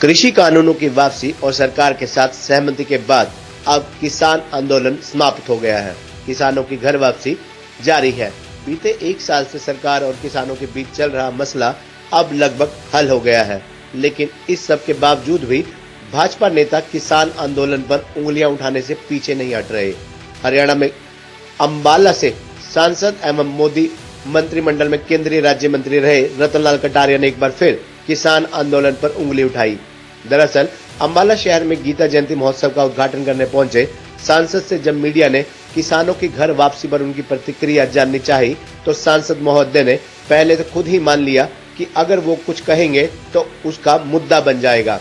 कृषि कानूनों की वापसी और सरकार के साथ सहमति के बाद अब किसान आंदोलन समाप्त हो गया है। किसानों की घर वापसी जारी है। बीते एक साल से सरकार और किसानों के बीच चल रहा मसला अब लगभग हल हो गया है, लेकिन इस सब के बावजूद भी भाजपा नेता किसान आंदोलन पर उंगलियां उठाने से पीछे नहीं हट रहे। हरियाणा में अंबाला से सांसद एवं मोदी मंत्रिमंडल में केंद्रीय राज्य मंत्री रहे रतनलाल कटारिया ने एक बार फिर किसान आंदोलन पर उंगली उठाई। दरअसल अंबाला शहर में गीता जयंती महोत्सव का उद्घाटन करने पहुंचे सांसद से जब मीडिया ने किसानों की घर वापसी पर उनकी प्रतिक्रिया जाननी चाही, तो सांसद महोदय ने पहले तो खुद ही मान लिया कि अगर वो कुछ कहेंगे तो उसका मुद्दा बन जाएगा।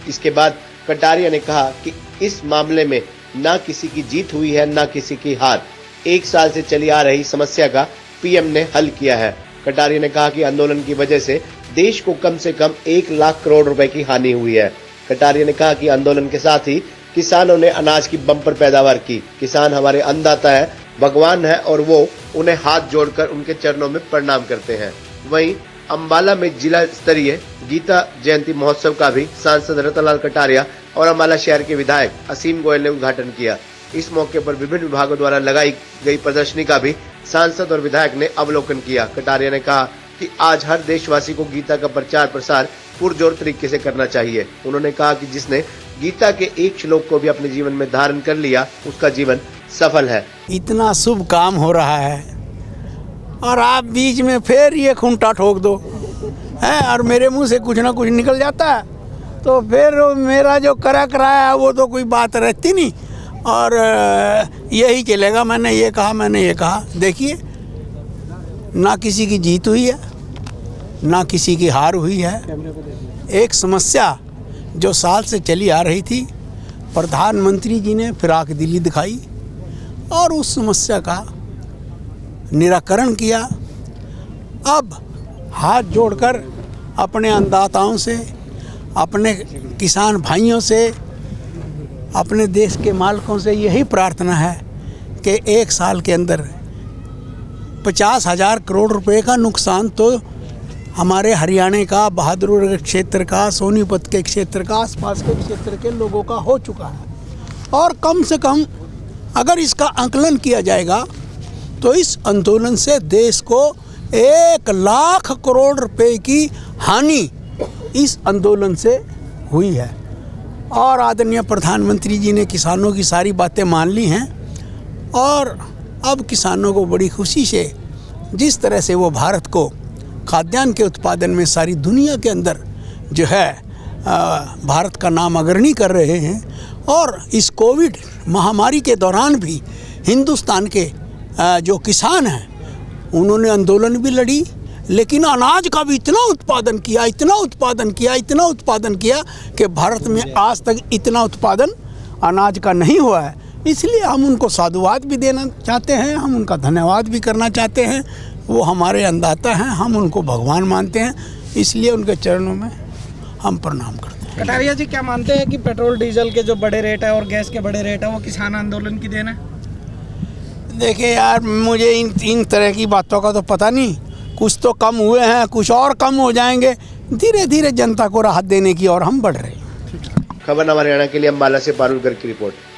इसके बाद कटारिया ने कहा कि इस मामले में ना किसी की जीत हुई है, ना किसी की हार। एक साल से चली आ रही समस्या का पीएम ने हल किया है। कटारिया ने कहा कि आंदोलन की वजह से देश को कम से कम 1 लाख करोड़ रुपए की हानि हुई है। कटारिया ने कहा कि आंदोलन के साथ ही किसानों ने अनाज की बम्पर पैदावार की। किसान हमारे अन्नदाता है, भगवान है और वो उन्हें हाथ जोड़कर उनके चरणों में प्रणाम करते हैं। वहीं अंबाला में जिला स्तरीय गीता जयंती महोत्सव का भी सांसद रतनलाल कटारिया और अंबाला शहर के विधायक असीम गोयल ने उद्घाटन किया। इस मौके पर विभिन्न विभागों द्वारा लगाई गई प्रदर्शनी का भी सांसद और विधायक ने अवलोकन किया। कटारिया ने कहा कि आज हर देशवासी को गीता का प्रचार प्रसार पुरजोर तरीके से करना चाहिए। उन्होंने कहा कि जिसने गीता के एक श्लोक को भी अपने जीवन में धारण कर लिया, उसका जीवन सफल है। इतना शुभ काम हो रहा है और आप बीच में फिर ये खूंटा ठोक दो है और मेरे मुंह से कुछ ना कुछ निकल जाता है, तो फिर मेरा जो करा कराया वो तो कोई बात रहती नहीं और यही चलेगा। मैंने ये कहा। देखिए, ना किसी की जीत हुई है, ना किसी की हार हुई है। एक समस्या जो साल से चली आ रही थी, प्रधानमंत्री जी ने फिराक दिली दिखाई और उस समस्या का निराकरण किया। अब हाथ जोड़कर अपने अन्नदाताओं से, अपने किसान भाइयों से, अपने देश के मालिकों से यही प्रार्थना है कि एक साल के अंदर 50,000 करोड़ रुपए का नुकसान तो हमारे हरियाणा का, बहादुरगढ़ क्षेत्र का, सोनीपत के क्षेत्र का, आसपास के क्षेत्र के लोगों का हो चुका है और कम से कम अगर इसका आकलन किया जाएगा तो इस आंदोलन से देश को 1 लाख करोड़ रुपए की हानि इस आंदोलन से हुई है। और आदरणीय प्रधानमंत्री जी ने किसानों की सारी बातें मान ली हैं और अब किसानों को बड़ी खुशी से जिस तरह से वो भारत को खाद्यान्न के उत्पादन में सारी दुनिया के अंदर जो है भारत का नाम अग्रणी कर रहे हैं और इस कोविड महामारी के दौरान भी हिंदुस्तान के जो किसान हैं उन्होंने आंदोलन भी लड़ी, लेकिन अनाज का भी इतना उत्पादन किया कि भारत में आज तक इतना उत्पादन अनाज का नहीं हुआ है। इसलिए हम उनको साधुवाद भी देना चाहते हैं, हम उनका धन्यवाद भी करना चाहते हैं। वो हमारे अन्नदाता हैं, हम उनको भगवान मानते हैं, इसलिए उनके चरणों में हम प्रणाम करते हैं। कटारिया जी, क्या मानते हैं कि पेट्रोल डीजल के जो बड़े रेट है और गैस के बड़े रेट है वो किसान आंदोलन की देन है? देखिए यार, मुझे इन तरह की बातों का तो पता नहीं। कुछ तो कम हुए हैं, कुछ और कम हो जाएंगे। धीरे धीरे जनता को राहत देने की और हम बढ़ रहे हैं। खबर हरियाणा के लिए अंबाला से पारुल गर्ग की रिपोर्ट।